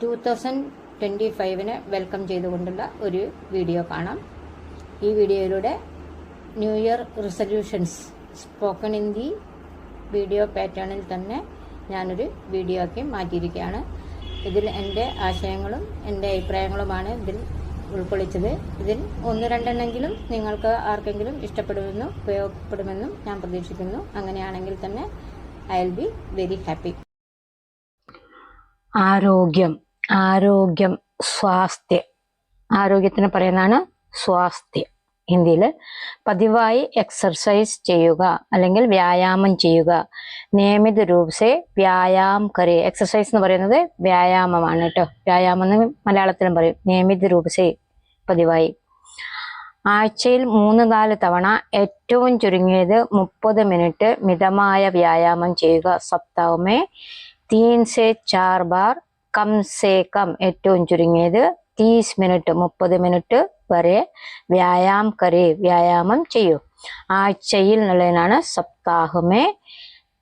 2025 welcome ചെയ്തുകൊണ്ടുള്ള ഒരു video കാണാം. ഈ വീഡിയോയിലൂടെ new year resolutions spoken Hindi video പാറ്റേണിൽ തന്നെ ഞാനൊരു വീഡിയോ ആക്കി മാറ്റിയിരിക്കുകയാണ്. ഇതിൽ എൻ്റെ ആശയങ്ങളും എൻ്റെ അഭിപ്രായങ്ങളുമാണ് ഇതിൽ ഉൾക്കൊള്ളിച്ചത്. ഇതിൽ ഒന്ന് രണ്ടെണ്ണെങ്കിലും നിങ്ങൾക്ക് ആർക്കെങ്കിലും ഇഷ്ടപ്പെടുമെന്നും ഉപയോഗപ്പെടുമെന്നും ഞാൻ പ്രതീക്ഷിക്കുന്നു. അങ്ങനെയാണെങ്കിൽ തന്നെ I will be very happy. ആരോഗ്യം സ്വാസ്ഥ്യം. ആരോഗ്യത്തിന് പറയുന്നതാണ് സ്വാസ്ഥ്യം. ഹിന്ദിയിൽ പതിവായി എക്സർസൈസ് ചെയ്യുക അല്ലെങ്കിൽ വ്യായാമം ചെയ്യുക. നിയമിത രൂപസെ വ്യായാം കരേ. എക്സർസൈസ് എന്ന് പറയുന്നത് വ്യായാമമാണ് കേട്ടോ. വ്യായാമം എന്ന് മലയാളത്തിലും പറയും. നിയമിത രൂപസെ പതിവായി. ആഴ്ചയിൽ 3-4 തവണ ഏറ്റവും ചുരുങ്ങിയത് 30 മിനിറ്റ് മിതമായ വ്യായാമം ചെയ്യുക. സപ്താഹമേ 3-4 ബാർ കം സേ കം ഏറ്റവും ചുരുങ്ങിയത് 30 മിനിറ്റ് 30 മിനിറ്റ് വരെ വ്യായാമം ചെയ്യൂ. ആഴ്ചയിൽ എന്നുള്ളതിനാണ് സപ്താഹമേ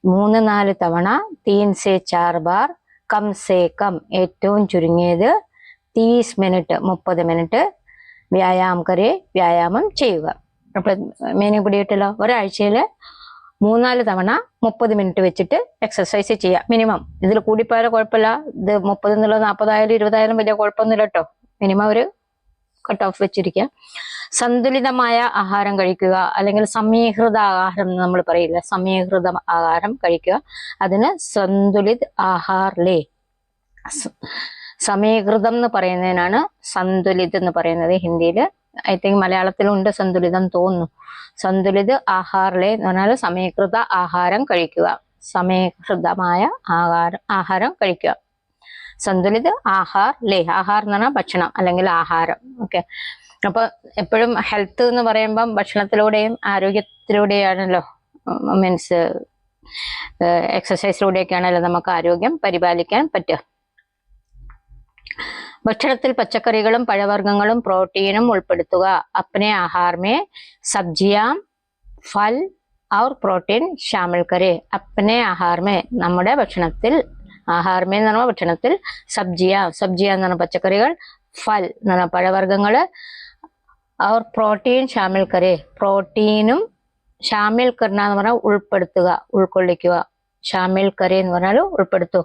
3-4 തവണ 3-4 ബാർ കം സേ കം ഏറ്റവും ചുരുങ്ങിയത് 30 മിനിറ്റ് 30 മിനിറ്റ് വ്യായാമം ചെയ്യുക. അപ്പൊ മീനിങ് പിടിയിട്ടല്ലോ. ഒരാഴ്ചയിൽ 3-4 തവണ 30 മിനിറ്റ് വെച്ചിട്ട് എക്സർസൈസ് ചെയ്യാം മിനിമം. ഇതിൽ കൂടിപ്പോയാലും കുഴപ്പമില്ല. ഇത് 30 എന്നുള്ളത് 40 ആയാലും 20 ആയാലും വലിയ കുഴപ്പമൊന്നുമില്ല കേട്ടോ. മിനിമം ഒരു കട്ട് ഓഫ് വെച്ചിരിക്കുക. സന്തുലിതമായ ആഹാരം കഴിക്കുക അല്ലെങ്കിൽ സമീകൃത ആഹാരം എന്ന് നമ്മൾ പറയില്ല. സമീകൃത ആഹാരം കഴിക്കുക. അതിന് സന്തുലിത് ആഹാർ ലേ. സമീകൃതം എന്ന് പറയുന്നതിനാണ് സന്തുലിത് എന്ന് പറയുന്നത് ഹിന്ദിയിൽ. ഐ തിങ്ക് മലയാളത്തിലുണ്ട് സന്തുലിതം തോന്നുന്നു. സന്തുലിത് ആഹാർ ലേ എന്ന് പറഞ്ഞാൽ സമീകൃത ആഹാരം കഴിക്കുക. സമീകൃതമായ ആഹാരം കഴിക്കുക. സന്തുലിത് ആഹാർ ലേ. ആഹാർ എന്ന് പറഞ്ഞാൽ ഭക്ഷണം അല്ലെങ്കിൽ ആഹാരം. ഓക്കെ. അപ്പൊ എപ്പോഴും ഹെൽത്ത് എന്ന് പറയുമ്പം ഭക്ഷണത്തിലൂടെയും ആരോഗ്യത്തിലൂടെയാണല്ലോ, മീൻസ് എക്സസൈസിലൂടെയൊക്കെയാണല്ലോ നമുക്ക് ആരോഗ്യം പരിപാലിക്കാൻ പറ്റുക. ഭക്ഷണത്തിൽ പച്ചക്കറികളും പഴവർഗ്ഗങ്ങളും പ്രോട്ടീനും ഉൾപ്പെടുത്തുക. അപ്നെ ആഹാർ മേ സബ്ജിയാം ഫൽ our protein Shamil Kare. അപ്നെ Aahar may നമ്മുടെ ഭക്ഷണത്തിൽ, ആഹാർ മേ എന്ന് പറഞ്ഞാൽ ഭക്ഷണത്തിൽ, സബ്ജിയ എന്ന് പറഞ്ഞ പച്ചക്കറികൾ, ഫൽ എന്ന് പറഞ്ഞ പഴവർഗ്ഗങ്ങള്, ഔർ പ്രോട്ടീൻ ഷാമിൽ കരേ. പ്രോട്ടീനും ഷാമിൽ കർണ എന്ന് പറഞ്ഞാൽ ഉൾപ്പെടുത്തുക, ഉൾക്കൊള്ളിക്കുക. ഷാമിൽ കരേ എന്ന് പറഞ്ഞാൽ ഉൾപ്പെടുത്തു.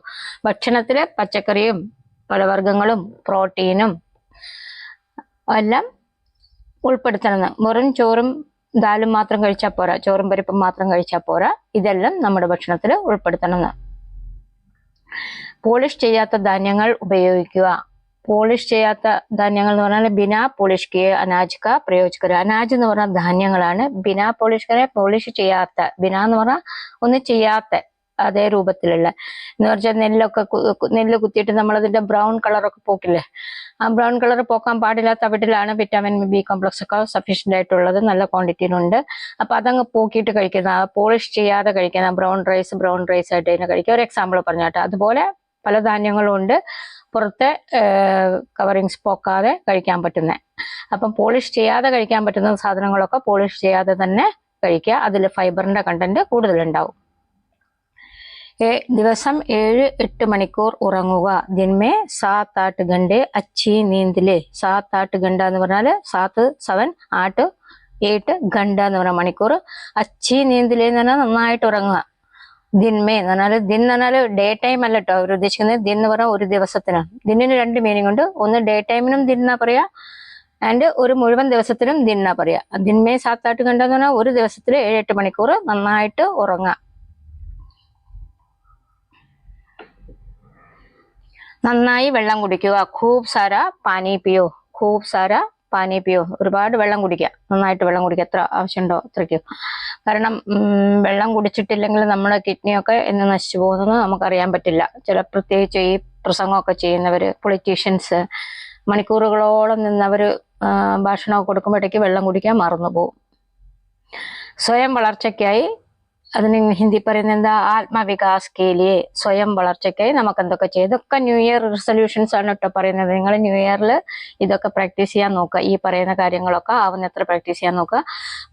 ഭക്ഷണത്തിലെ പച്ചക്കറിയും പഴവർഗ്ഗങ്ങളും പ്രോട്ടീനും എല്ലാം ഉൾപ്പെടുത്തണം. വെറും ചോറും ദാലും മാത്രം കഴിച്ചാൽ പോരാ, ചോറും പരിപ്പും മാത്രം കഴിച്ചാൽ പോരാ. ഇതെല്ലാം നമ്മുടെ ഭക്ഷണത്തിൽ ഉൾപ്പെടുത്തണം. പോളിഷ് ചെയ്യാത്ത ധാന്യങ്ങൾ ഉപയോഗിക്കുക. പോളിഷ് ചെയ്യാത്ത ധാന്യങ്ങൾ എന്ന് പറഞ്ഞാൽ ബിനാ പോളിഷ് കിയെ അനാജ് കാ പ്രയോജ് കര. അനാജ് എന്ന് പറഞ്ഞാൽ ധാന്യങ്ങളാണ്. ബിനാ പോളിഷ് കരെ, പോളിഷ് ചെയ്യാത്ത. ബിനാ എന്ന് പറഞ്ഞാൽ ഒന്നും ചെയ്യാത്ത, അതേ രൂപത്തിലുള്ള. എന്ന് വെച്ചാൽ നെല്ല് കുത്തിയിട്ട് നമ്മളതിന്റെ ബ്രൗൺ കളറൊക്കെ പോക്കില്ലേ, ആ ബ്രൗൺ കളർ പോക്കാൻ പാടില്ലാത്ത വീട്ടിലാണ് വിറ്റാമിൻ ബി കോംപ്ലക്സ് ഒക്കെ സഫീഷ്യന്റ് ആയിട്ടുള്ളത്, നല്ല ക്വാണ്ടിറ്റിയിലുണ്ട്. അപ്പൊ അതങ്ങ് പോക്കിയിട്ട് കഴിക്കുന്ന, പോളിഷ് ചെയ്യാതെ കഴിക്കുന്ന ബ്രൗൺ റൈസ് ആയിട്ട് തന്നെ കഴിക്കുക. ഒരു എക്സാമ്പിൾ പറഞ്ഞാട്ടെ. അതുപോലെ പല ധാന്യങ്ങളും ഉണ്ട് പുറത്തെ കവറിങ്സ് പോക്കാതെ കഴിക്കാൻ പറ്റുന്നത്. അപ്പം പോളിഷ് ചെയ്യാതെ കഴിക്കാൻ പറ്റുന്ന സാധനങ്ങളൊക്കെ പോളിഷ് ചെയ്യാതെ തന്നെ കഴിക്കുക. അതിൽ ഫൈബറിന്റെ കണ്ടന്റ് കൂടുതലുണ്ടാവും. ദിവസം 7-8 മണിക്കൂർ ഉറങ്ങുക. ദിൻമേ 7-8 ഘണ്ടെ അച്ചി നീന്തിലെ. 7-8 ഘണ്ട എന്ന് പറഞ്ഞാൽ 7-8 ഘണ്ട എന്ന് പറഞ്ഞ മണിക്കൂർ. അച്ചി നീന്തിലെ എന്ന് പറഞ്ഞാൽ നന്നായിട്ട് ഉറങ്ങുക. ദിൻമേ എന്ന് പറഞ്ഞാൽ, ദിൻ എന്ന് പറഞ്ഞാൽ ഡേ ടൈം അല്ല കേട്ടോ അവർ ഉദ്ദേശിക്കുന്നത്. ദിൻ എന്ന് പറഞ്ഞാൽ ഒരു ദിവസത്തിനാണ്. ദിന്നിന് 2 മീനിങ് ഉണ്ട്. ഒന്ന് ഡേ ടൈമിനും ദിൻ എന്നാ പറയാ, ആൻഡ് ഒരു മുഴുവൻ ദിവസത്തിനും ദിൻ എന്നാ പറയാ. ദിൻമേ 7-8 ഘണ്ട എന്ന് പറഞ്ഞാൽ ഒരു ദിവസത്തിൽ 7-8 മണിക്കൂർ നന്നായിട്ട് ഉറങ്ങുക. നന്നായി വെള്ളം കുടിക്കുക. ഖൂബ് സാര പാനി പിയോ. ഒരുപാട് വെള്ളം കുടിക്കുക. നന്നായിട്ട് വെള്ളം കുടിക്കുക. എത്ര ആവശ്യമുണ്ടോ അത്രയ്ക്കും. കാരണം വെള്ളം കുടിച്ചിട്ടില്ലെങ്കിൽ നമ്മുടെ കിഡ്നിയൊക്കെ എന്ന് നശിച്ചു പോകുന്നത് നമുക്കറിയാൻ പറ്റില്ല. പ്രത്യേകിച്ച് ഈ പ്രസംഗമൊക്കെ ചെയ്യുന്നവര്, പൊളിറ്റീഷ്യൻസ്, മണിക്കൂറുകളോളം നിന്നവര് ഭാഷണമൊക്കെ കൊടുക്കുമ്പോഴേക്ക് വെള്ളം കുടിക്കാൻ മറന്നു പോകും. സ്വയം വളർച്ചയ്ക്കായി അതിന് ഹിന്ദി പറയുന്നത് എന്താ, ആത്മവികാസ് കേലിയെ, സ്വയം വളർച്ചയ്ക്കായി നമുക്ക് എന്തൊക്കെ ചെയ്യും. ഇതൊക്കെ ന്യൂ ഇയർ റിസൊല്യൂഷൻസ് ആണ് കേട്ടോ പറയുന്നത്. നിങ്ങൾ ന്യൂ ഇയറിൽ ഇതൊക്കെ പ്രാക്ടീസ് ചെയ്യാൻ നോക്കുക. ഈ പറയുന്ന കാര്യങ്ങളൊക്കെ ആവുന്നത്ര പ്രാക്ടീസ് ചെയ്യാൻ നോക്കുക.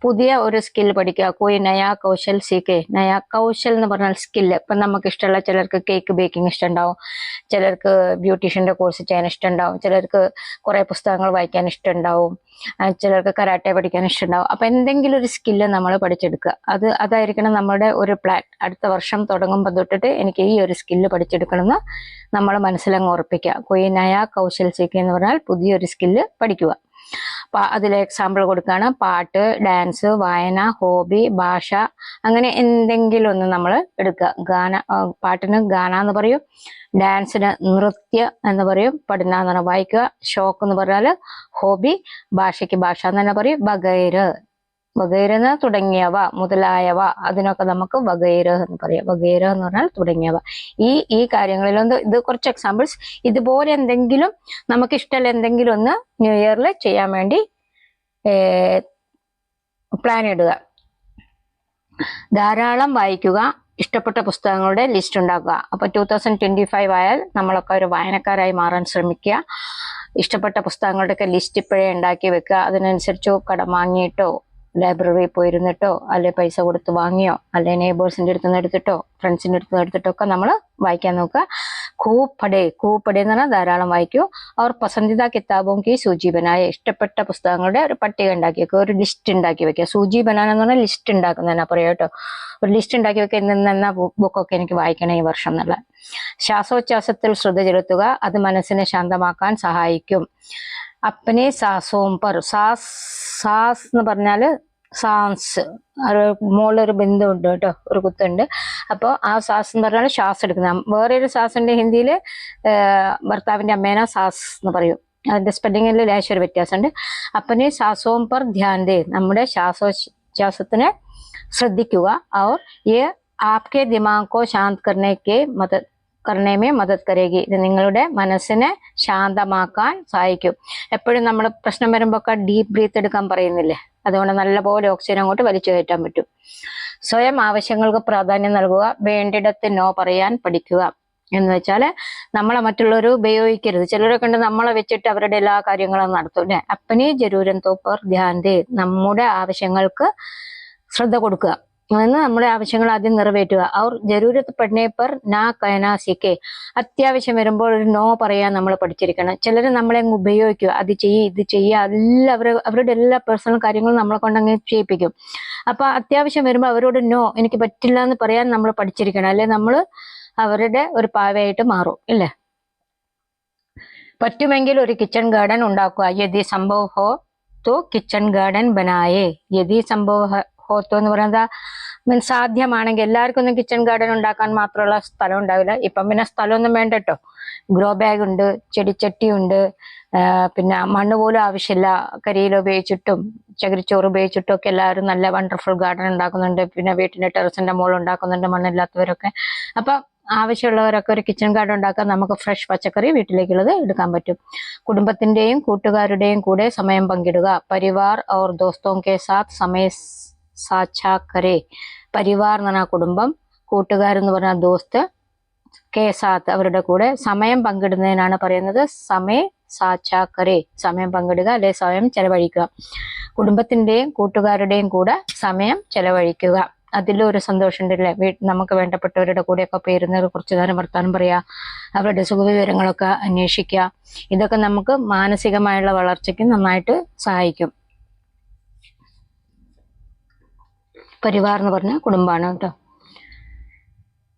പുതിയ ഒരു സ്കിൽ പഠിക്കുക. കോയി നയാ കൗശൽ സീക്കേ. നയാ കൗശൽ എന്ന് പറഞ്ഞാൽ സ്കില്ല്. ഇപ്പം നമുക്ക് ഇഷ്ടമുള്ള, ചിലർക്ക് കേക്ക് ബേക്കിംഗ് ഇഷ്ടമുണ്ടാവും, ചിലർക്ക് ബ്യൂട്ടീഷ്യന്റെ കോഴ്സ് ചെയ്യാൻ ഇഷ്ടമുണ്ടാവും, ചിലർക്ക് കുറെ പുസ്തകങ്ങൾ വായിക്കാൻ ഇഷ്ടമുണ്ടാവും, ചിലർക്ക് കരാട്ടെ പഠിക്കാൻ ഇഷ്ടമുണ്ടാവും. അപ്പൊ എന്തെങ്കിലും ഒരു സ്കില്ല് നമ്മൾ പഠിച്ചെടുക്കുക. അതായിരിക്കണം നമ്മുടെ ഒരു പ്ലാൻ. അടുത്ത വർഷം തുടങ്ങുമ്പോൾ തൊട്ടിട്ട് എനിക്ക് ഈ ഒരു സ്കില്ല് പഠിച്ചെടുക്കണമെന്ന് നമ്മൾ മനസ്സിലങ്ങ് ഉറപ്പിക്കുക. കൊയ് നയാ കൗശൽ സീഖ് എന്ന് പറഞ്ഞാൽ പുതിയൊരു സ്കില്ല് പഠിക്കുക. അതിലെ എക്സാമ്പിൾ കൊടുക്കുകയാണ്. പാട്ട്, ഡാൻസ്, വായന, ഹോബി, ഭാഷ, അങ്ങനെ എന്തെങ്കിലും ഒന്ന് നമ്മൾ എടുക്കുക. പാട്ടിന് ഗാന എന്ന് പറയും, ഡാൻസിന് നൃത്യ എന്ന് പറയും, പഠന എന്ന് പറഞ്ഞാൽ വായിക്കുക, ഷോക്ക് എന്ന് പറഞ്ഞാൽ ഹോബി, ഭാഷയ്ക്ക് ഭാഷ എന്ന് തന്നെ പറയും, വഗൈര് വഗൈരെന്ന് തുടങ്ങിയവ, മുതലായവ, അതിനൊക്കെ നമുക്ക് വഗൈര എന്ന് പറയാം. വഗൈര എന്ന് പറഞ്ഞാൽ തുടങ്ങിയവ. ഈ കാര്യങ്ങളിലൊന്ന്, ഇത് കുറച്ച് എക്സാമ്പിൾസ്. ഇതുപോലെ എന്തെങ്കിലും നമുക്ക് ഇഷ്ടമുള്ള എന്തെങ്കിലും ഒന്ന് ന്യൂ ഇയറിൽ ചെയ്യാൻ വേണ്ടി പ്ലാൻ ഇടുക. ധാരാളം വായിക്കുക. ഇഷ്ടപ്പെട്ട പുസ്തകങ്ങളുടെ ലിസ്റ്റ് ഉണ്ടാക്കുക. അപ്പൊ 2025 ആയാൽ നമ്മളൊക്കെ ഒരു വായനക്കാരായി മാറാൻ ശ്രമിക്കുക. ഇഷ്ടപ്പെട്ട പുസ്തകങ്ങളുടെയൊക്കെ ലിസ്റ്റ് ഇപ്പോഴേ ഉണ്ടാക്കി വെക്കുക. അതിനനുസരിച്ചോ കടം വാങ്ങിയിട്ടോ ലൈബ്രറിയിൽ പോയിരുന്നിട്ടോ അല്ലെ പൈസ കൊടുത്ത് വാങ്ങിയോ അല്ലെ നെയ്ബേഴ്സിന്റെ അടുത്ത് നിന്ന് എടുത്തിട്ടോ ഫ്രണ്ട്സിന്റെ അടുത്ത് നിന്ന് എടുത്തിട്ടോ ഒക്കെ നമ്മൾ വായിക്കാൻ നോക്കുക. खूब പടേ എന്ന് പറഞ്ഞാൽ ധാരാളം വായിക്കൂ. അവർ പസന്ദിത കിതാബോം കി സൂചി ബനായ, ഇഷ്ടപ്പെട്ട പുസ്തകങ്ങളുടെ ഒരു പട്ടിക ഉണ്ടാക്കി വെക്കുക, ഒരു ലിസ്റ്റ് ഉണ്ടാക്കി വെക്കുക. സൂചി ബനാന എന്ന് പറഞ്ഞാൽ ലിസ്റ്റ് ഉണ്ടാക്കുന്നതിനാ പറയാം കേട്ടോ. ഒരു ലിസ്റ്റ് ഉണ്ടാക്കി വെക്കുക, ഇന്ന ബുക്കൊക്കെ എനിക്ക് വായിക്കണം ഈ വർഷം എന്നുള്ള. ശ്വാസോച്ഛ്വാസത്തിൽ ശ്രദ്ധ ചെലുത്തുക, അത് മനസ്സിനെ ശാന്തമാക്കാൻ സഹായിക്കും. അപ്പനെ സാസോം പർ, സാസ് എന്ന് പറഞ്ഞാല് സാൻസ്, മുകളിലൊരു ബിന്ദുണ്ട് കേട്ടോ, ഒരു കുത്തുണ്ട്. അപ്പോൾ ആ സാസ് എന്ന് പറഞ്ഞാൽ ശ്വാസം എടുക്കുന്ന. വേറൊരു സാസുണ്ട് ഹിന്ദിയില്, ഭർത്താവിന്റെ അമ്മേനെ സാസ് എന്ന് പറയും. അതിന്റെ സ്പെല്ലിങ്ങിൽ ലേശം ഒരു വ്യത്യാസമുണ്ട്. അപ്പനെ സാസോം പർ ധ്യാൻ ദേ, നമ്മുടെ ശ്വാസോച്ഛ്വാസത്തിനെ ശ്രദ്ധിക്കുക. और ये आपके दिमाग को शांत കർണേമേ മദത് കരേഗി, ഇത് നിങ്ങളുടെ മനസ്സിനെ ശാന്തമാക്കാൻ സഹായിക്കും. എപ്പോഴും നമ്മൾ പ്രശ്നം വരുമ്പോ ഒക്കെ ഡീപ്പ് ബ്രീത്ത് എടുക്കാൻ പറയുന്നില്ലേ, അതുകൊണ്ട് നല്ലപോലെ ഓക്സിജൻ അങ്ങോട്ട് വലിച്ചു കയറ്റാൻ പറ്റും. സ്വയം ആവശ്യങ്ങൾക്ക് പ്രാധാന്യം നൽകുക. വേണ്ടിടത്ത് നോ പറയാൻ പഠിക്കുക. എന്ന് വെച്ചാല് നമ്മളെ മറ്റുള്ളവർ ഉപയോഗിക്കരുത്. ചിലരൊക്കെ ഉണ്ട് നമ്മളെ വെച്ചിട്ട് അവരുടെ എല്ലാ കാര്യങ്ങളും നടത്തും അല്ലെ. അപ്പനി ജരൂരൻ തോപ്പർ ധ്യാൻ ദേ, നമ്മുടെ ആവശ്യങ്ങൾക്ക് ശ്രദ്ധ കൊടുക്കുക, എന്ന് നമ്മുടെ ആവശ്യങ്ങൾ ആദ്യം നിറവേറ്റുക. അവർ ജരൂരത്ത് പഠനേപ്പർ നാ കയനാ സീക്കേ, അത്യാവശ്യം വരുമ്പോൾ ഒരു നോ പറയാൻ നമ്മൾ പഠിച്ചിരിക്കണം. ചിലർ നമ്മളെ അങ്ങ് ഉപയോഗിക്കുക, അത് ചെയ്യുക ഇത് ചെയ്യുക, അവരുടെ എല്ലാ പേഴ്സണൽ കാര്യങ്ങളും നമ്മളെ കൊണ്ടങ്ങ് ചെയ്യിപ്പിക്കും. അപ്പൊ അത്യാവശ്യം വരുമ്പോൾ അവരോട് നോ, എനിക്ക് പറ്റില്ല എന്ന് പറയാൻ നമ്മൾ പഠിച്ചിരിക്കണം, അല്ലെ നമ്മൾ അവരുടെ ഒരു പാവയായിട്ട് മാറും ഇല്ലേ. പറ്റുമെങ്കിൽ ഒരു കിച്ചൺ ഗാർഡൻ ഉണ്ടാക്കുക. യദി സംഭവ് ഹോ തോ കിച്ചൺ ഗാർഡൻ ബനായേ. യദി സംഭവ് ഹോത്തോ എന്ന് പറയുന്നത് മീൻസ് സാധ്യമാണെങ്കിൽ. എല്ലാവർക്കും ഒന്നും കിച്ചൺ ഗാർഡൻ ഉണ്ടാക്കാൻ മാത്രമുള്ള സ്ഥലം ഉണ്ടാവില്ല. ഇപ്പം പിന്നെ സ്ഥലമൊന്നും വേണ്ട കേട്ടോ. ഗ്രോ ബാഗ് ഉണ്ട്, ചെടിച്ചട്ടി ഉണ്ട്, പിന്നെ മണ്ണ് പോലും ആവശ്യമില്ല. കരിയില ഉപയോഗിച്ചിട്ടും ചകിരിച്ചോറ് ഉപയോഗിച്ചിട്ടും ഒക്കെ എല്ലാവരും നല്ല വണ്ടർഫുൾ ഗാർഡൻ ഉണ്ടാക്കുന്നുണ്ട്. പിന്നെ വീട്ടിന്റെ ടെറസിന്റെ മുകളിൽ ഉണ്ടാക്കുന്നുണ്ട് മണ്ണില്ലാത്തവരൊക്കെ. അപ്പൊ ആവശ്യമുള്ളവരൊക്കെ ഒരു കിച്ചൺ ഗാർഡൻ ഉണ്ടാക്കാൻ നമുക്ക് ഫ്രഷ് പച്ചക്കറി വീട്ടിലേക്കുള്ളത് എടുക്കാൻ പറ്റും. കുടുംബത്തിന്റെയും കൂട്ടുകാരുടെയും കൂടെ സമയം പങ്കിടുക. പരിവാർ और दोस्तों के साथ समय സാച്ചാ കരേ. പരിവാർ എന്ന് പറഞ്ഞാൽ കുടുംബം, കൂട്ടുകാരെന്ന് പറഞ്ഞാൽ ദോസ്ത്, കെ സാത്ത് അവരുടെ കൂടെ സമയം പങ്കിടുന്നതിനാണ് പറയുന്നത് സമയ സാച്ചാ കരേ. സമയം പങ്കിടുക അല്ലെ സമയം ചെലവഴിക്കുക. കുടുംബത്തിന്റെയും കൂട്ടുകാരുടെയും കൂടെ സമയം ചെലവഴിക്കുക. അതിലൊരു സന്തോഷം ഉണ്ടല്ലേ. നമുക്ക് വേണ്ടപ്പെട്ടവരുടെ കൂടെയൊക്കെ പേരുന്ന കുറച്ചു നേരം വർത്താനം പറയാ, അവരുടെ സുഖവിവരങ്ങളൊക്കെ അന്വേഷിക്കുക. ഇതൊക്കെ നമുക്ക് മാനസികമായുള്ള വളർച്ചയ്ക്ക് നന്നായിട്ട് സഹായിക്കും. പരിവാർ എന്ന് പറഞ്ഞ കുടുംബമാണ് കേട്ടോ.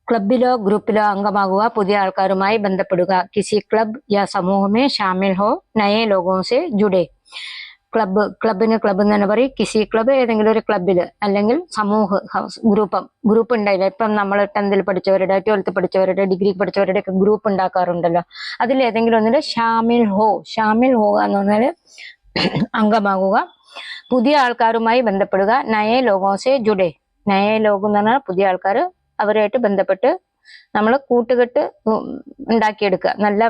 ക്ലബിലോ ഗ്രൂപ്പിലോ അംഗമാകുക. പുതിയ ആൾക്കാരുമായി ബന്ധപ്പെടുക. കിസി ക്ലബ് യാ സമൂഹമേ ഷാമിൽ ഹോ, നയേ ലോഗോं से जुड़े. ക്ലബിന് ക്ലബ് എന്ന് തന്നെ പറയും. കിസി ക്ലബ് ഏതെങ്കിലും ഒരു ക്ലബില്, അല്ലെങ്കിൽ സമൂഹ ഗ്രൂപ്പ് ഉണ്ടായില്ല. ഇപ്പം നമ്മൾ 10th പഠിച്ചവരുടെ, 12th പഠിച്ചവരുടെ, ഡിഗ്രി പഠിച്ചവരുടെ ഒക്കെ ഗ്രൂപ്പ് ഉണ്ടാക്കാറുണ്ടല്ലോ. അതിൽ ഏതെങ്കിലും ഒന്നില് ഷാമിൽ ഹോ എന്ന് പറഞ്ഞാല് അംഗമാകുക. പുതിയ ആൾക്കാരുമായി ബന്ധപ്പെടുക. നയേ ലോഗോं से जुड़े. നയേ ലോകം എന്ന് പറഞ്ഞാൽ പുതിയ ആൾക്കാർ, അവരുമായിട്ട് ബന്ധപ്പെട്ട് നമ്മൾ കൂട്ടുകെട്ട് ഉണ്ടാക്കിയെടുക്കുക. നല്ല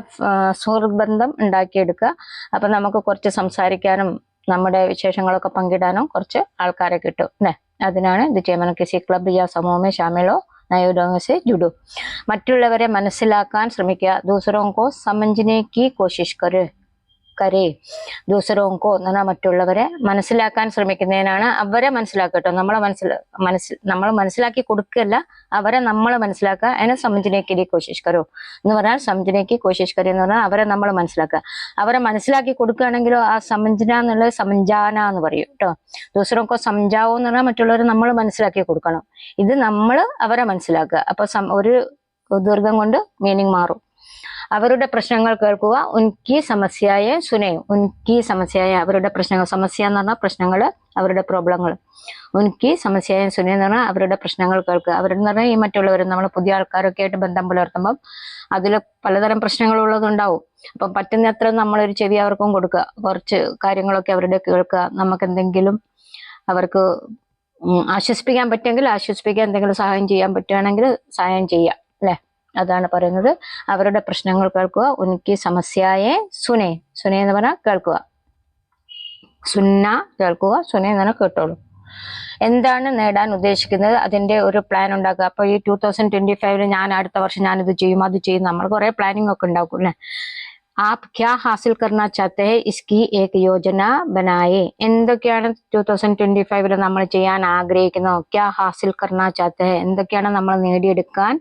സുഹൃത്ത് ബന്ധം ഉണ്ടാക്കിയെടുക്കുക. അപ്പൊ നമുക്ക് കുറച്ച് സംസാരിക്കാനും നമ്മുടെ വിശേഷങ്ങളൊക്കെ പങ്കിടാനും കുറച്ച് ആൾക്കാരെ കിട്ടും അല്ലെ. അതിനാണ് ഇത് ചെയ്യുന്നത്. കിസി ക്ലബ് യാ സമൂഹമേ ഷാമിലോ നയോ ढंग से जुड़ो. മറ്റുള്ളവരെ മനസ്സിലാക്കാൻ ശ്രമിക്കുക. दूसरों को समझने की कोशिश करे. ദൂസറോങ്കോ എന്ന് പറഞ്ഞാൽ മറ്റുള്ളവരെ മനസ്സിലാക്കാൻ ശ്രമിക്കുന്നതിനാണ്. അവരെ മനസ്സിലാക്കട്ടോ, നമ്മൾ മനസ്സിലാക്കി കൊടുക്കല്ല, അവരെ നമ്മൾ മനസ്സിലാക്കുക. അതിനെ സമഞ്ചിനേക്ക് കോശിഷ് കരോ എന്ന് പറഞ്ഞാൽ, സമഞ്ചിനേക്ക് കോശിഷ് കരോ എന്ന് പറഞ്ഞാൽ അവരെ നമ്മൾ മനസ്സിലാക്കുക. അവരെ മനസ്സിലാക്കി കൊടുക്കുകയാണെങ്കിലോ ആ സമഞ്ചന എന്നുള്ളത് സംജാന എന്ന് പറയും കേട്ടോ. ദൂസറോങ്കോ സംജാവോ എന്ന് പറഞ്ഞാൽ മറ്റുള്ളവരെ നമ്മൾ മനസ്സിലാക്കി കൊടുക്കണം. ഇത് നമ്മൾ അവരെ മനസ്സിലാക്കുക. അപ്പൊ ഒരു ദീർഘം കൊണ്ട് മീനിങ് മാറും. അവരുടെ പ്രശ്നങ്ങൾ കേൾക്കുക. ഉൻകി സമസ്യയെ സുനേ. ഉൻകി സമസ്യയെ, അവരുടെ പ്രശ്നങ്ങൾ. സമസ്യ എന്ന് പറഞ്ഞാൽ പ്രശ്നങ്ങൾ, അവരുടെ പ്രോബ്ലങ്ങൾ. ഉൻകി സമസ്യയെ സുനേ എന്ന് പറഞ്ഞാൽ അവരുടെ പ്രശ്നങ്ങൾ കേൾക്കുക. അവരെന്ന് പറഞ്ഞാൽ ഈ മറ്റുള്ളവർ, നമ്മൾ പുതിയ ആൾക്കാരൊക്കെ ആയിട്ട് ബന്ധം പുലർത്തുമ്പം അതിൽ പലതരം പ്രശ്നങ്ങളുള്ളതുണ്ടാവും. അപ്പം പറ്റുന്നത്ര നമ്മളൊരു ചെവി അവർക്കും കൊടുക്കുക. കുറച്ച് കാര്യങ്ങളൊക്കെ അവരുടെ കേൾക്കുക. നമുക്ക് എന്തെങ്കിലും അവർക്ക് ആശ്വസിപ്പിക്കാൻ പറ്റുമെങ്കിൽ ആശ്വസിപ്പിക്കുക, എന്തെങ്കിലും സഹായം ചെയ്യാൻ പറ്റുകയാണെങ്കിൽ സഹായം ചെയ്യാം അല്ലെ. അതാണ് പറയുന്നത്. അവരുടെ പ്രശ്നങ്ങൾ കേൾക്കുക. ഉനിക്ക് സമസ്യയെ സുനേ. സുനേ എന്ന് പറഞ്ഞാൽ കേൾക്കുക. സുന്ന കേൾക്കുക, സുനേ എന്ന് പറഞ്ഞാൽ കേട്ടോളൂ. എന്താണ് നേടാൻ ഉദ്ദേശിക്കുന്നത് അതിന്റെ ഒരു പ്ലാൻ ഉണ്ടാക്കുക. അപ്പൊ ഈ 2025 ഞാൻ അടുത്ത വർഷം ഞാനിത് ചെയ്യും അത് ചെയ്യും, നമ്മൾ കുറെ പ്ലാനിങ് ഒക്കെ ഉണ്ടാക്കും അല്ലെ. आप क्या हासिल करना चाहते हैं इसकी एक योजना बनाए. എന്തൊക്കെയാണ് 2025 നമ്മൾ ചെയ്യാൻ ആഗ്രഹിക്കുന്നത്? ക്യാ ഹാസിൽ കർണ ചാത്തെ, എന്തൊക്കെയാണ് നമ്മൾ നേടിയെടുക്കാൻ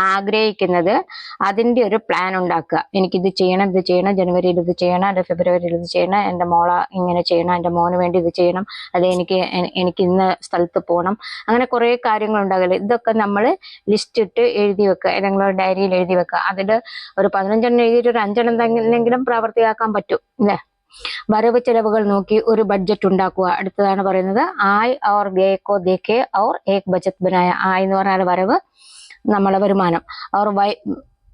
ആഗ്രഹിക്കുന്നത് അതിന്റെ ഒരു പ്ലാൻ ഉണ്ടാക്കുക. എനിക്കിത് ചെയ്യണം, ഇത് ചെയ്യണം, ജനുവരിയിൽ ഇത് ചെയ്യണം, അല്ലെ ഫെബ്രുവരിയിൽ ഇത് ചെയ്യണം, എൻ്റെ മോള ഇങ്ങനെ ചെയ്യണം, എൻ്റെ മോന് വേണ്ടി ഇത് ചെയ്യണം, അല്ലെ എനിക്ക് ഇന്ന സ്ഥലത്ത് പോകണം. അങ്ങനെ കുറെ കാര്യങ്ങൾ ഉണ്ടാകില്ല. ഇതൊക്കെ നമ്മൾ ലിസ്റ്റ് ഇട്ട് എഴുതി വെക്കുക, ഏതെങ്കിലും ഡയറിയിൽ എഴുതി വെക്കുക. അതിൽ ഒരു 15 എഴുതിയിട്ട് ഒരു 5 എന്തെങ്കിലും പ്രാവർത്തിയാക്കാൻ പറ്റും അല്ലെ. വരവ് ചെലവുകൾ നോക്കി ഒരു ബഡ്ജറ്റ് ഉണ്ടാക്കുക. അടുത്തതാണ് പറയുന്നത് ആയ് और व्यय को देखे और एक बचत बनाया. ആയ് എന്ന് പറഞ്ഞാൽ വരവ്, നമ്മളെ വരുമാനം. और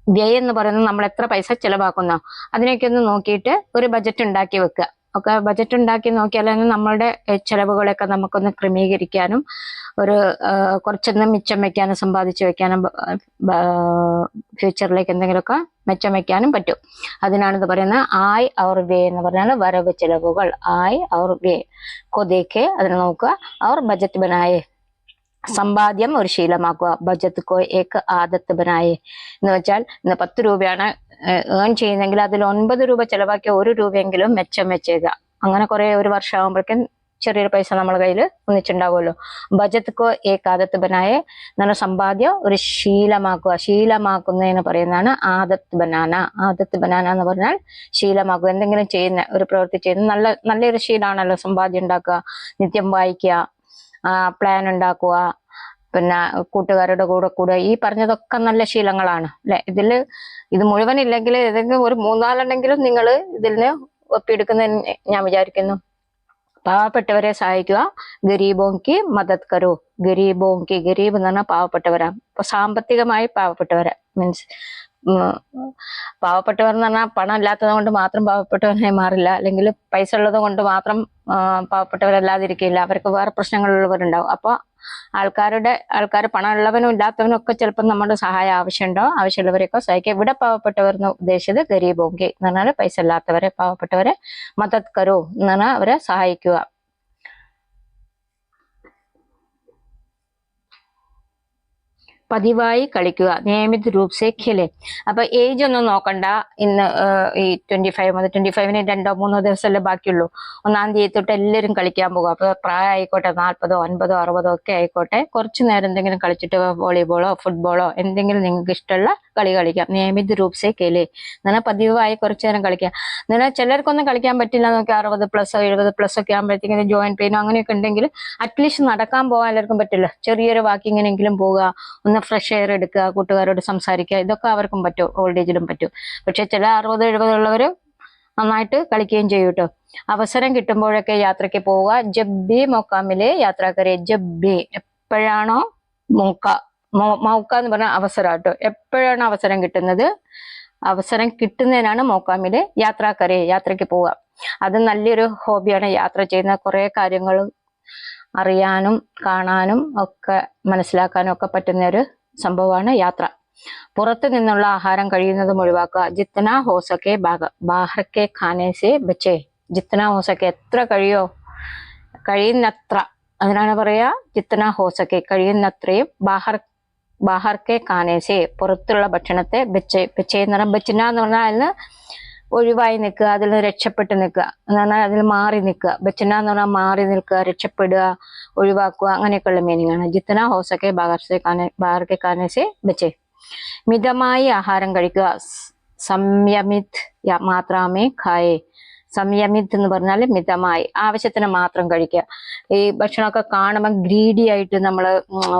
വ്യയ എന്ന് പറയുന്നത് നമ്മൾ എത്ര പൈസ ചെലവാക്കുന്നോ അതിനൊക്കെ ഒന്ന് നോക്കിയിട്ട് ഒരു ബഡ്ജറ്റ് ഉണ്ടാക്കി വെക്കുക. ഒക്കെ ബഡ്ജറ്റ് ഉണ്ടാക്കി നോക്കിയാൽ നമ്മളുടെ ചെലവുകളൊക്കെ നമുക്കൊന്ന് ക്രമീകരിക്കാനും ഒരു കുറച്ചൊന്ന് മിച്ചം വെക്കാനും സമ്പാദിച്ചു വെക്കാനും ഫ്യൂച്ചറിലേക്ക് എന്തെങ്കിലുമൊക്കെ മെച്ചം വെക്കാനും പറ്റും. അതിനാണ് ഇത് പറയുന്നത് ആയ് ഔർ വ്യയ എന്ന് പറഞ്ഞാൽ വരവ് ചെലവുകൾ. ആയ് ഔർ വ്യയ കൊതേക്കെ അതിനെ നോക്കുക. ഔർ ബജറ്റ് ബനായേ, സമ്പാദ്യം ഒരു ശീലമാക്കുക. ബജറ്റ് കോ ഏക്ക് ആദത്ത് ബനായേ എന്ന് വെച്ചാൽ ഇന്ന് 10 രൂപയാണ് ഏൺ ചെയ്യുന്നെങ്കിൽ അതിൽ 9 രൂപ ചെലവാക്കിയ 1 രൂപയെങ്കിലും മെച്ചം വെച്ചേക്കുക. അങ്ങനെ കുറെ ഒരു വർഷം ആകുമ്പോഴേക്കും ചെറിയൊരു പൈസ നമ്മളെ കയ്യിൽ ഒന്നിച്ചുണ്ടാവുമല്ലോ. ബജറ്റ് കോ ഏക്ക് ആദത്ത് ബനായേ എന്നുള്ള സമ്പാദ്യം ഒരു ശീലമാക്കുക. ശീലമാക്കുന്നതിന് പറയുന്നതാണ് ആദത്ത് ബനാന. ആദത്ത് ബനാന എന്ന് പറഞ്ഞാൽ ശീലമാക്കുക. എന്തെങ്കിലും ചെയ്യുന്ന ഒരു പ്രവൃത്തി ചെയ്യുന്ന നല്ലൊരു ശീലമാണല്ലോ സമ്പാദ്യം ഉണ്ടാക്കുക. നിത്യം വായിക്കുക, പ്ലാൻ ഉണ്ടാക്കുക, പിന്നെ കൂട്ടുകാരുടെ കൂടെ ഈ പറഞ്ഞതൊക്കെ നല്ല ശീലങ്ങളാണ് അല്ലെ. ഇത് മുഴുവൻ ഇല്ലെങ്കിൽ ഏതെങ്കിലും ഒരു 3-4 നിങ്ങൾ ഇതിൽ നിന്ന് ഒപ്പിയെടുക്കുന്ന ഞാൻ വിചാരിക്കുന്നു. പാവപ്പെട്ടവരെ സഹായിക്കുക. ഗരീബോങ്കി മദത് കരോ. ഗരീബോങ്കി, ഗരീബ് എന്ന് പറഞ്ഞാൽ പാവപ്പെട്ടവരാ. ഇപ്പൊ സാമ്പത്തികമായി പാവപ്പെട്ടവരാ മീൻസ് പാവപ്പെട്ടവർ എന്ന് പറഞ്ഞാൽ പണം ഇല്ലാത്തത് കൊണ്ട് മാത്രം പാവപ്പെട്ടവരായി മാറില്ല, അല്ലെങ്കിൽ പൈസ ഉള്ളത് കൊണ്ട് മാത്രം പാവപ്പെട്ടവരല്ലാതിരിക്കില്ല. അവർക്ക് വേറെ പ്രശ്നങ്ങളുള്ളവരുണ്ടാവും. അപ്പൊ ആൾക്കാർ പണം ഉള്ളവനും ഇല്ലാത്തവനും ഒക്കെ ചിലപ്പോൾ നമ്മുടെ സഹായം ആവശ്യമുണ്ടാവും. ആവശ്യമുള്ളവരെയൊക്കെ സഹായിക്കുക. ഇവിടെ പാവപ്പെട്ടവർ എന്ന് ഉദ്ദേശിച്ചത് ഗരീബോങ്കി എന്ന് പറഞ്ഞാൽ പൈസ ഇല്ലാത്തവരെ, പാവപ്പെട്ടവരെ മദത് കരോ എന്ന് പറഞ്ഞാൽ അവരെ സഹായിക്കുക. പതിവായി കളിക്കുക. നിയമിത് രൂപ സെ ഖേലെ. അപ്പൊ ഏജ് ഒന്നും നോക്കണ്ട. ഇന്ന് ഈ 25 മുതൽ 25-ന് 2-3 ദിവസമല്ലേ ബാക്കിയുള്ളൂ. 1-ാം തീയതി തൊട്ട് എല്ലാവരും കളിക്കാൻ പോകുക. അപ്പൊ പ്രായം ആയിക്കോട്ടെ 40, 50, 60 ഒക്കെ ആയിക്കോട്ടെ, കുറച്ചു നേരം എന്തെങ്കിലും കളിച്ചിട്ട് വോളിബോളോ ഫുട്ബോളോ എന്തെങ്കിലും നിങ്ങൾക്ക് ഇഷ്ടമുള്ള കളി കളിക്കാം. നിയമിത് രൂപ സെ ഖേലെ എന്നാൽ പതിവായി കുറച്ചു നേരം കളിക്കാം. എന്നാൽ ചിലർക്കൊന്നും കളിക്കാൻ പറ്റില്ല നോക്കി 60+, 70+ ഒക്കെ ആകുമ്പോഴത്തേക്കും ജോയിന്റ് പെയിനോ അങ്ങനെയൊക്കെ ഉണ്ടെങ്കിൽ അറ്റ്ലീസ്റ്റ് നടക്കാൻ പോകാൻ എല്ലാവർക്കും പറ്റില്ല. ചെറിയൊരു വാക്കിങ്ങിനെങ്കിലും പോവുക, ഒന്ന് ഫ്രഷ് എയർ എടുക്കുക, കൂട്ടുകാരോട് സംസാരിക്കുക, ഇതൊക്കെ അവർക്കും പറ്റും, ഓൾഡ് ഏജിലും പറ്റും. പക്ഷെ ചില 60-70 ഉള്ളവർ നന്നായിട്ട് കളിക്കുകയും ചെയ്യും കേട്ടോ. അവസരം കിട്ടുമ്പോഴൊക്കെ യാത്രയ്ക്ക് പോവുക. ജബ്ബി മൗക്കാമിലെ യാത്ര കരേ. ജബ്ബി എപ്പോഴാണോ മൗക്ക എന്ന് പറഞ്ഞ അവസരം കേട്ടോ. എപ്പോഴാണ് അവസരം കിട്ടുന്നത്, അവസരം കിട്ടുന്നതിനാണ് മൗക്കാമിലെ യാത്ര കരേ, യാത്രയ്ക്ക് പോവുക. അത് നല്ലൊരു ഹോബിയാണ്. യാത്ര ചെയ്യുന്ന കുറെ കാര്യങ്ങൾ അറിയാനും കാണാനും ഒക്കെ മനസ്സിലാക്കാനും ഒക്കെ പറ്റുന്ന ഒരു സംഭവമാണ് യാത്ര. പുറത്തു നിന്നുള്ള ആഹാരം കഴിയുന്നതും ഒഴിവാക്കുക. ജിത്തന ഹോസക്കെ ബാഹർക്കെ ഖാനെ സെ ബച്ചേ. ജിത്തന ഹോസക്കെ എത്ര കഴിയുന്നത്ര അതിനാണ് പറയാ ജിത്തന ഹോസക്കെ, കഴിയുന്നത്രയും ബാഹർക്കെ കാനേസെ, പുറത്തുള്ള ഭക്ഷണത്തെ ബെച്ചെ എന്ന് പറഞ്ഞാൽ ബെച്ചിന എന്ന് പറഞ്ഞാൽ അതിന് ഒഴിവായി നിൽക്കുക, അതിൽ നിന്ന് രക്ഷപ്പെട്ട് നിൽക്കുക എന്ന് പറഞ്ഞാൽ അതിൽ മാറി നിൽക്കുക. ബെച്ചിന എന്ന് പറഞ്ഞാൽ മാറി നിൽക്കുക, രക്ഷപ്പെടുക, ഒഴിവാക്കുക, അങ്ങനെയൊക്കെയുള്ള മീനിങ് ആണ്. ജിത്തന ഹോസക്കെ ബാഹർക്കെ കാനേസെ ബെച്ചെ. മിതമായി ആഹാരം കഴിക്കുക. സംയമിത് മാത്രമേ ഖായേ. സംയമിത് എന്ന് പറഞ്ഞാൽ മിതമായി, ആവശ്യത്തിന് മാത്രം കഴിക്കുക. ഈ ഭക്ഷണമൊക്കെ കാണുമ്പോൾ ഗ്രീഡി ആയിട്ട് നമ്മൾ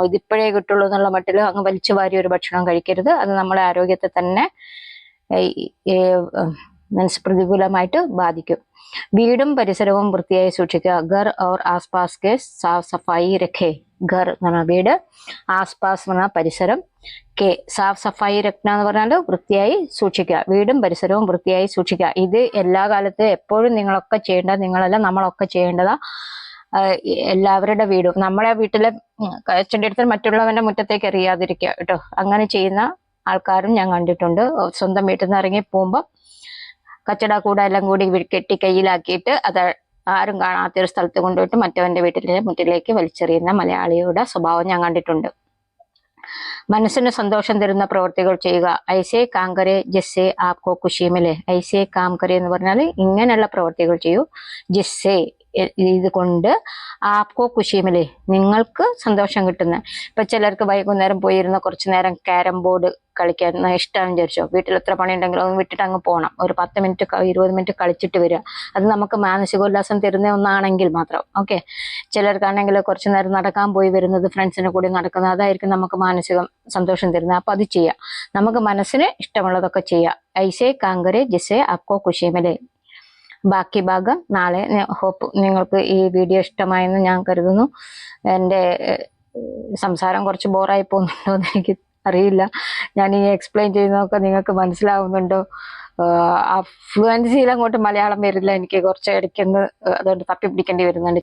ഇതിപ്പോഴേ കിട്ടുള്ളൂ എന്നുള്ള മട്ടിൽ അങ്ങ് വലിച്ചു വാരി ഒരു ഭക്ഷണം കഴിക്കരുത്. അത് നമ്മളെ ആരോഗ്യത്തെ തന്നെ പ്രതികൂലമായിട്ട് ബാധിക്കും. വീടും പരിസരവും വൃത്തിയായി സൂക്ഷിക്കുക. ഘർ ഓർ ആസ്പാസ് കെ സാഫ് സഫായി രഖേ. ഘർ എന്ന് പറഞ്ഞാൽ വീട്, ആസ്പാസ് എന്ന് പറഞ്ഞാൽ പരിസരം, കെ സാഫ് സഫായി രഖ്ന എന്ന് പറഞ്ഞാൽ വൃത്തിയായി സൂക്ഷിക്കുക. വീടും പരിസരവും വൃത്തിയായി സൂക്ഷിക്കുക. ഇത് എല്ലാ കാലത്തും എപ്പോഴും നിങ്ങളൊക്കെ ചെയ്യേണ്ടത്, നിങ്ങളല്ല നമ്മളൊക്കെ ചെയ്യേണ്ടതാ. എല്ലാവരുടെ വീടും, നമ്മളെ വീട്ടിലെ ചെടിയെടുത്ത് മറ്റുള്ളവന്റെ മുറ്റത്തേക്ക് എറിയാതിരിക്കുക കേട്ടോ. അങ്ങനെ ചെയ്യുന്ന ആൾക്കാരും ഞാൻ കണ്ടിട്ടുണ്ട്. സ്വന്തം വീട്ടിൽ നിന്ന് ഇറങ്ങി പോകുമ്പോൾ കച്ചട കൂടെ എല്ലാം കൂടി കെട്ടി കയ്യിലാക്കിയിട്ട് അത് ആരും കാണാത്തൊരു സ്ഥലത്ത് കൊണ്ടുപോയിട്ട് മറ്റവന്റെ വീട്ടിലെ മുറ്റിലേക്ക് വലിച്ചെറിയുന്ന മലയാളിയുടെ സ്വഭാവം ഞാൻ കണ്ടിട്ടുണ്ട്. മനസ്സിന് സന്തോഷം തരുന്ന പ്രവൃത്തികൾ ചെയ്യുക. ഐസേ കാം കരേ ജിസ്സേ ആപ്കോ ഖുശി മിലേ. ഐസേ കാം കരേ എന്ന് പറഞ്ഞാൽ ഇങ്ങനെയുള്ള പ്രവൃത്തികൾ ചെയ്യൂ. ജിസ്സേ ഇത് കൊണ്ട് ആപ്കോ ഖുശി മിലേ, നിങ്ങൾക്ക് സന്തോഷം കിട്ടുന്ന. ഇപ്പൊ ചിലർക്ക് വൈകുന്നേരം പോയിരുന്ന കുറച്ചു നേരം ക്യാരം ബോർഡ് കളിക്കാൻ ഇഷ്ടമാണെന്ന് വിചാരിച്ചോ. വീട്ടിൽ എത്ര പണി ഉണ്ടെങ്കിലും ഒന്ന് വിട്ടിട്ട് അങ്ങ് പോകണം. ഒരു 10 മിനിറ്റ് 20 മിനിറ്റ് കളിച്ചിട്ട് വരിക. അത് നമുക്ക് മാനസികോല്ലാസം തരുന്ന ഒന്നാണെങ്കിൽ മാത്രം. ഓക്കെ, ചിലർക്കാണെങ്കിൽ കുറച്ചു നേരം നടക്കാൻ പോയി വരുന്നത്, ഫ്രണ്ട്സിന്റെ കൂടെ നടക്കുന്നത്, അതായിരിക്കും നമുക്ക് മാനസിക സന്തോഷം തരുന്നത്. അപ്പൊ അത് ചെയ്യാം. നമുക്ക് മനസ്സിന് ഇഷ്ടമുള്ളതൊക്കെ ചെയ്യാം. ഐസേ കാങ്കരെ ജിസേ ആപ്കോ ഖുശി മിലേ. ബാക്കി ഭാഗം നാളെ. ഹോപ്പ് നിങ്ങൾക്ക് ഈ വീഡിയോ ഇഷ്ടമായെന്ന് ഞാൻ കരുതുന്നു. എൻ്റെ സംസാരം കുറച്ച് ബോറായി പോകുന്നുണ്ടോ എന്ന് എനിക്ക് അറിയില്ല. ഞാൻ ഈ എക്സ്പ്ലെയിൻ ചെയ്യുന്നതൊക്കെ നിങ്ങൾക്ക് മനസ്സിലാവുന്നുണ്ടോ? ആ ഫ്ലുവൻസിയിൽ അങ്ങോട്ട് മലയാളം വരില്ല എനിക്ക്, കുറച്ച് ഇടയ്ക്കൊന്ന് അതുകൊണ്ട് തപ്പി പിടിക്കേണ്ടി വരുന്നുണ്ട്.